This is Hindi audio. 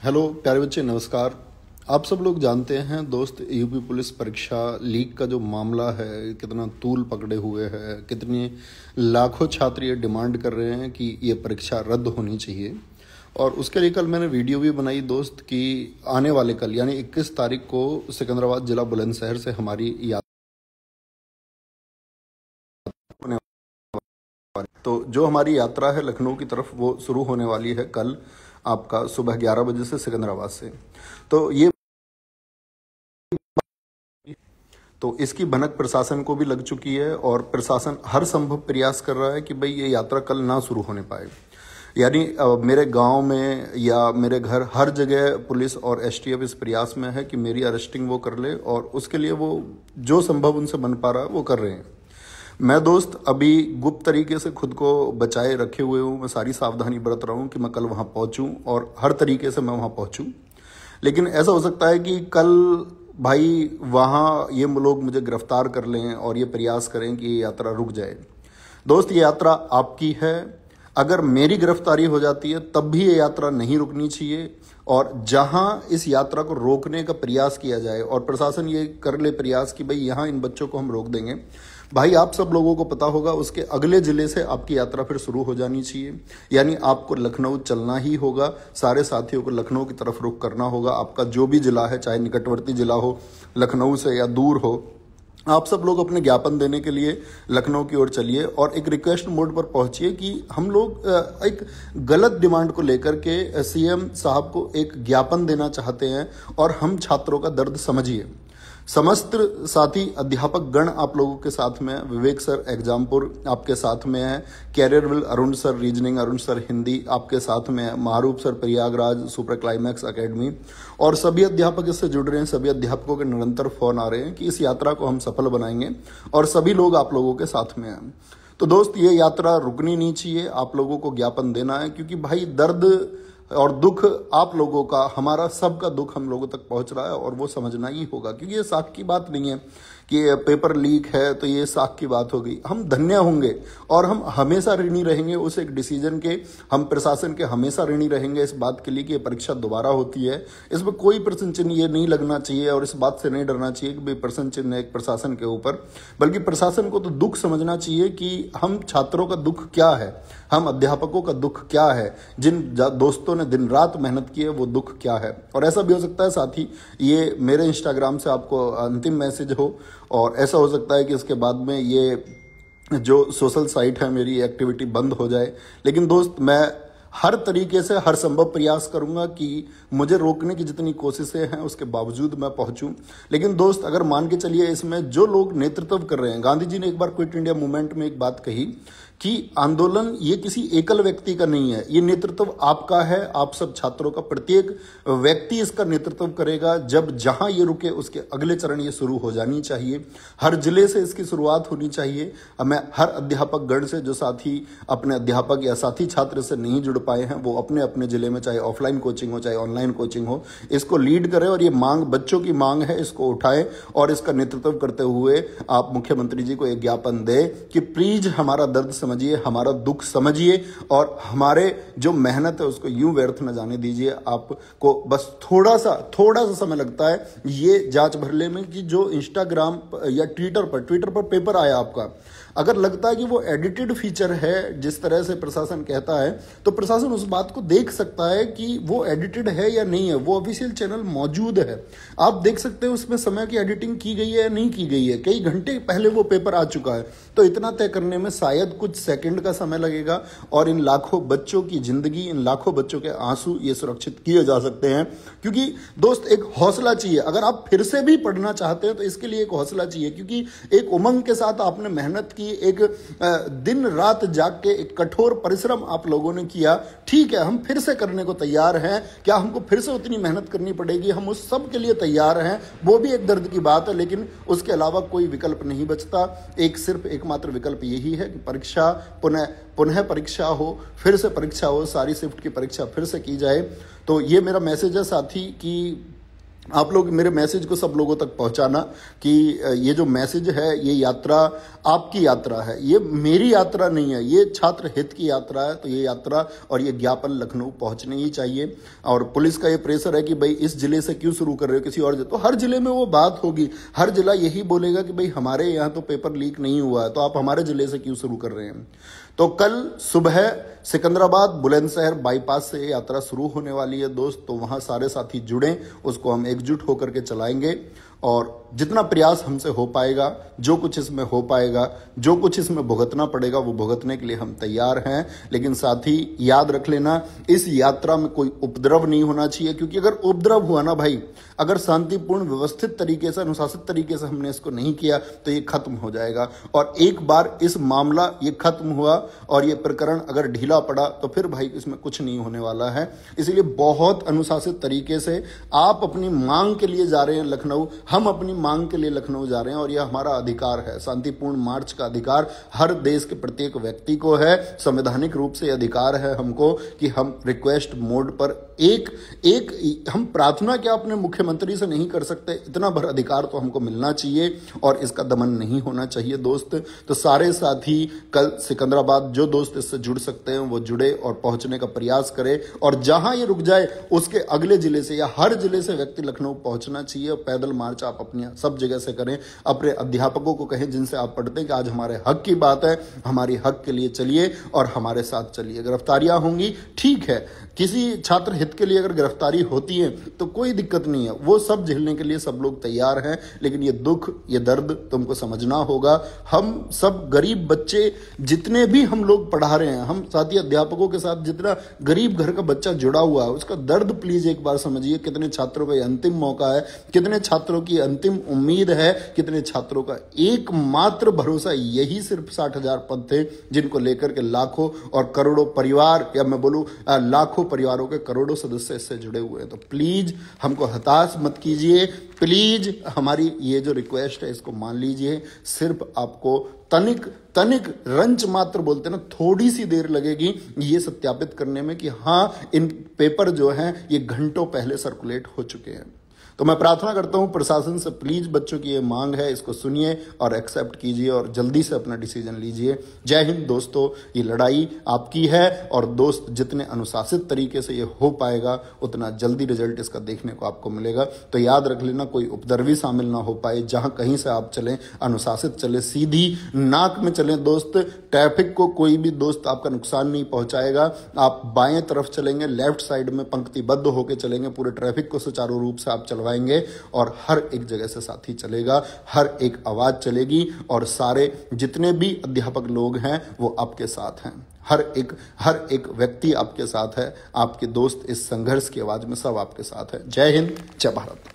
हेलो प्यारे बच्चे, नमस्कार। आप सब लोग जानते हैं दोस्त, यूपी पुलिस परीक्षा लीक का जो मामला है कितना तूल पकड़े हुए है, कितने लाखों छात्र ये डिमांड कर रहे हैं कि ये परीक्षा रद्द होनी चाहिए। और उसके लिए कल मैंने वीडियो भी बनाई दोस्त कि आने वाले कल यानी 21 तारीख को सिकंदराबाद जिला बुलंदशहर से हमारी यात्रा होने वाली। तो जो हमारी यात्रा है लखनऊ की तरफ वो शुरू होने वाली है कल आपका सुबह 11 बजे से सिकंदराबाद से। तो इसकी भनक प्रशासन को भी लग चुकी है और प्रशासन हर संभव प्रयास कर रहा है कि भाई ये यात्रा कल ना शुरू होने पाए। यानी मेरे गांव में या मेरे घर हर जगह पुलिस और एसटीएफ इस प्रयास में है कि मेरी अरेस्टिंग वो कर ले और उसके लिए वो जो संभव उनसे बन पा रहा है वो कर रहे हैं। मैं दोस्त अभी गुप्त तरीके से खुद को बचाए रखे हुए हूँ। मैं सारी सावधानी बरत रहा हूँ कि मैं कल वहाँ पहुँचूँ और हर तरीके से मैं वहाँ पहुँचूँ। लेकिन ऐसा हो सकता है कि कल भाई वहाँ ये लोग मुझे गिरफ्तार कर लें और ये प्रयास करें कि ये यात्रा रुक जाए। दोस्त, ये यात्रा आपकी है। अगर मेरी गिरफ्तारी हो जाती है तब भी ये यात्रा नहीं रुकनी चाहिए। और जहां इस यात्रा को रोकने का प्रयास किया जाए और प्रशासन ये कर ले प्रयास कि भाई यहाँ इन बच्चों को हम रोक देंगे, भाई आप सब लोगों को पता होगा उसके अगले जिले से आपकी यात्रा फिर शुरू हो जानी चाहिए। यानी आपको लखनऊ चलना ही होगा, सारे साथियों को लखनऊ की तरफ रुख करना होगा। आपका जो भी जिला है, चाहे निकटवर्ती जिला हो लखनऊ से या दूर हो, आप सब लोग अपने ज्ञापन देने के लिए लखनऊ की ओर चलिए और एक रिक्वेस्ट मोड पर पहुंचिए कि हम लोग एक गलत डिमांड को लेकर के सीएम साहब को एक ज्ञापन देना चाहते हैं और हम छात्रों का दर्द समझिए। समस्त साथी अध्यापक गण आप लोगों के साथ में, विवेक सर एग्जामपुर आपके साथ में है, Careerwill Arun sir reasoning, Arun sir Hindi आपके साथ में है, Maruf sir Prayagraj super climax academy और सभी अध्यापक इससे जुड़ रहे हैं। सभी अध्यापकों के निरंतर फोन आ रहे हैं कि इस यात्रा को हम सफल बनाएंगे और सभी लोग आप लोगों के साथ में हैं। तो दोस्त, ये यात्रा रुकनी नहीं चाहिए, आप लोगों को ज्ञापन देना है क्योंकि भाई दर्द और दुख आप लोगों का, हमारा सबका दुख हम लोगों तक पहुंच रहा है और वो समझना ही होगा। क्योंकि ये साख की बात नहीं है कि पेपर लीक है तो ये साख की बात होगी। हम धन्य होंगे और हम हमेशा ऋणी रहेंगे उस एक डिसीजन के। हम प्रशासन के हमेशा ऋणी रहेंगे इस बात के लिए कि ये परीक्षा दोबारा होती है। इसमें कोई प्रश्न चिन्ह ये नहीं लगना चाहिए और इस बात से नहीं डरना चाहिए कि भाई प्रश्न चिन्ह एक प्रशासन के ऊपर, बल्कि प्रशासन को तो दुख समझना चाहिए कि हम छात्रों का दुख क्या है, हम अध्यापकों का दुख क्या है, जिन दोस्तों ने दिन रात मेहनत की है वो दुख क्या है। और ऐसा भी हो सकता है साथी ये मेरे इंस्टाग्राम से आपको अंतिम मैसेज हो और ऐसा हो सकता है कि इसके बाद में ये जो सोशल साइट है मेरी एक्टिविटी बंद हो जाए। लेकिन दोस्त, मैं हर तरीके से हर संभव प्रयास करूंगा कि मुझे रोकने की जितनी कोशिशें हैं उसके बावजूद मैं पहुंचूं। लेकिन दोस्त, अगर मान के चलिए इसमें जो लोग नेतृत्व कर रहे हैं, गांधी जी ने एक बार क्विट इंडिया मूवमेंट में एक बात कही कि आंदोलन ये किसी एकल व्यक्ति का नहीं है, ये नेतृत्व आपका है, आप सब छात्रों का। प्रत्येक व्यक्ति इसका नेतृत्व करेगा। जब जहां ये रुके उसके अगले चरण ये शुरू हो जानी चाहिए। हर जिले से इसकी शुरुआत होनी चाहिए। मैं हर अध्यापक गण से, जो साथी अपने अध्यापक या साथी छात्र से नहीं जुड़ पाए हैं, वो अपने अपने जिले में चाहे ऑफलाइन कोचिंग हो चाहे ऑनलाइन कोचिंग हो, इसको लीड करें और ये मांग बच्चों की मांग है, इसको उठाएं और इसका नेतृत्व करते हुए आप मुख्यमंत्री जी को एक ज्ञापन दें कि प्लीज हमारा दर्द समझिए, हमारा दुख समझिए और हमारे जो मेहनत है उसको यूं व्यर्थ न जाने दीजिए। आपको बस थोड़ा सा समय लगता है ये जांच भरने में कि जो इंस्टाग्राम या ट्विटर पर पेपर आया आपका, अगर लगता है कि वो एडिटेड फीचर है जिस तरह से प्रशासन कहता है, तो प्रशासन उस बात को देख सकता है कि वो एडिटेड है या नहीं है। वो ऑफिशियल चैनल मौजूद है, आप देख सकते हैं उसमें समय की एडिटिंग की गई है या नहीं की गई है। कई घंटे पहले वो पेपर आ चुका है, तो इतना तय करने में शायद कुछ सेकंड का समय लगेगा और इन लाखों बच्चों की जिंदगी, इन लाखों बच्चों के आंसू ये सुरक्षित किए जा सकते हैं। क्योंकि दोस्त, एक हौसला चाहिए। अगर आप फिर से भी पढ़ना चाहते हैं तो इसके लिए एक हौसला चाहिए, क्योंकि एक उमंग के साथ आपने मेहनत की, एक दिन रात जाग के एक कठोर परिश्रम आप लोगों ने किया। ठीक है, हम फिर से करने को तैयार हैं। क्या हमको फिर से उतनी मेहनत करनी पड़ेगी? हम उस सब के लिए तैयार हैं। वो भी एक दर्द की बात है, लेकिन उसके अलावा कोई विकल्प नहीं बचता। सिर्फ एकमात्र विकल्प यही है कि परीक्षा पुनः परीक्षा हो, फिर से परीक्षा हो, सारी शिफ्ट की परीक्षा फिर से की जाए। तो ये मेरा मैसेज है साथी कि आप लोग मेरे मैसेज को सब लोगों तक पहुंचाना कि ये जो मैसेज है, ये यात्रा आपकी यात्रा है, ये मेरी यात्रा नहीं है, ये छात्र हित की यात्रा है। तो ये यात्रा और ये ज्ञापन लखनऊ पहुंचने ही चाहिए। और पुलिस का ये प्रेशर है कि भाई इस जिले से क्यों शुरू कर रहे हो, किसी और जिले, तो हर जिले में वो बात होगी, हर जिला यही बोलेगा कि भाई हमारे यहाँ तो पेपर लीक नहीं हुआ है, तो आप हमारे जिले से क्यों शुरू कर रहे हैं। तो कल सुबह सिकंदराबाद बुलंदशहर बाईपास से यात्रा शुरू होने वाली है दोस्त। तो वहां सारे साथी जुड़ें, उसको हम एकजुट होकर के चलाएंगे और जितना प्रयास हमसे हो पाएगा, जो कुछ इसमें हो पाएगा, जो कुछ इसमें भुगतना पड़ेगा, वो भुगतने के लिए हम तैयार हैं। लेकिन साथ ही याद रख लेना, इस यात्रा में कोई उपद्रव नहीं होना चाहिए, क्योंकि अगर उपद्रव हुआ ना भाई, अगर शांतिपूर्ण व्यवस्थित तरीके से, अनुशासित तरीके से हमने इसको नहीं किया तो ये खत्म हो जाएगा। और एक बार इस मामला ये खत्म हुआ और ये प्रकरण अगर ढीला पड़ा तो फिर भाई इसमें कुछ नहीं होने वाला है। इसलिए बहुत अनुशासित तरीके से आप अपनी मांग के लिए जा रहे हैं लखनऊ, हम अपनी मांग के लिए लखनऊ जा रहे हैं और यह हमारा अधिकार है। शांतिपूर्ण मार्च का अधिकार हर देश के प्रत्येक व्यक्ति को है। संवैधानिक रूप से अधिकार है हमको कि हम रिक्वेस्ट मोड पर एक हम प्रार्थना क्या अपने मुख्यमंत्री से नहीं कर सकते, इतना भर अधिकार तो हमको मिलना चाहिए और इसका दमन नहीं होना चाहिए दोस्त। तो सारे साथी कल सिकंदराबाद, जो दोस्त इससे जुड़ सकते हैं वो जुड़े और पहुंचने का प्रयास करें। और जहां ये रुक जाए उसके अगले जिले से या हर जिले से व्यक्ति लखनऊ पहुंचना चाहिए। और पैदल मार्च आप अपनी सब जगह से करें। अपने अध्यापकों को कहें जिनसे आप पढ़ते हैं कि आज हमारे हक की बात है, हमारी हक के लिए चलिए और हमारे साथ चलिए। गिरफ्तारियां होंगी, ठीक है, किसी छात्र हित के लिए अगर गिरफ्तारी होती है तो कोई दिक्कत नहीं है, वो सब झेलने के लिए सब लोग तैयार हैं। लेकिन ये दुख, ये दर्द तुमको समझना होगा। हम सब गरीब बच्चे, जितने भी हम लोग पढ़ा रहे हैं, हम साथी अध्यापकों के साथ जितना गरीब घर का बच्चा जुड़ा हुआ है, उसका दर्द प्लीज एक बार समझिए। कितने छात्रों का अंतिम मौका है, कितने छात्रों की अंतिम उम्मीद है, कितने छात्रों का एकमात्र भरोसा यही सिर्फ 60,000 पद थे, जिनको लेकर के लाखों और करोड़ों परिवार, या मैं बोलूं लाखों परिवारों के करोड़ों सदस्य इससे जुड़े हुए हैं। तो प्लीज हमको हताश मत कीजिए, प्लीज हमारी ये जो रिक्वेस्ट है इसको मान लीजिए। सिर्फ आपको तनिक रंच मात्र बोलते हैं ना, थोड़ी सी देर लगेगी ये सत्यापित करने में कि हाँ इन पेपर जो हैं ये घंटों पहले सर्कुलेट हो चुके हैं। तो मैं प्रार्थना करता हूं प्रशासन से, प्लीज बच्चों की ये मांग है, इसको सुनिए और एक्सेप्ट कीजिए और जल्दी से अपना डिसीजन लीजिए। जय हिंद दोस्तों, ये लड़ाई आपकी है और दोस्त जितने अनुशासित तरीके से ये हो पाएगा उतना जल्दी रिजल्ट इसका देखने को आपको मिलेगा। तो याद रख लेना, कोई उपद्रवी शामिल ना हो पाए। जहां कहीं से आप चलें अनुशासित चले, सीधी नाक में चलें दोस्त। ट्रैफिक को कोई भी दोस्त आपका नुकसान नहीं पहुंचाएगा। आप बाएं तरफ चलेंगे, लेफ्ट साइड में पंक्तिबद्ध होकर चलेंगे, पूरे ट्रैफिक को सुचारू रूप से आप चलवाएंगे और हर एक जगह से साथी चलेगा, हर एक आवाज चलेगी और सारे जितने भी अध्यापक लोग हैं वो आपके साथ हैं। हर एक व्यक्ति आपके साथ है, आपके दोस्त इस संघर्ष की आवाज में सब आपके साथ है। जय हिंद, जय भारत।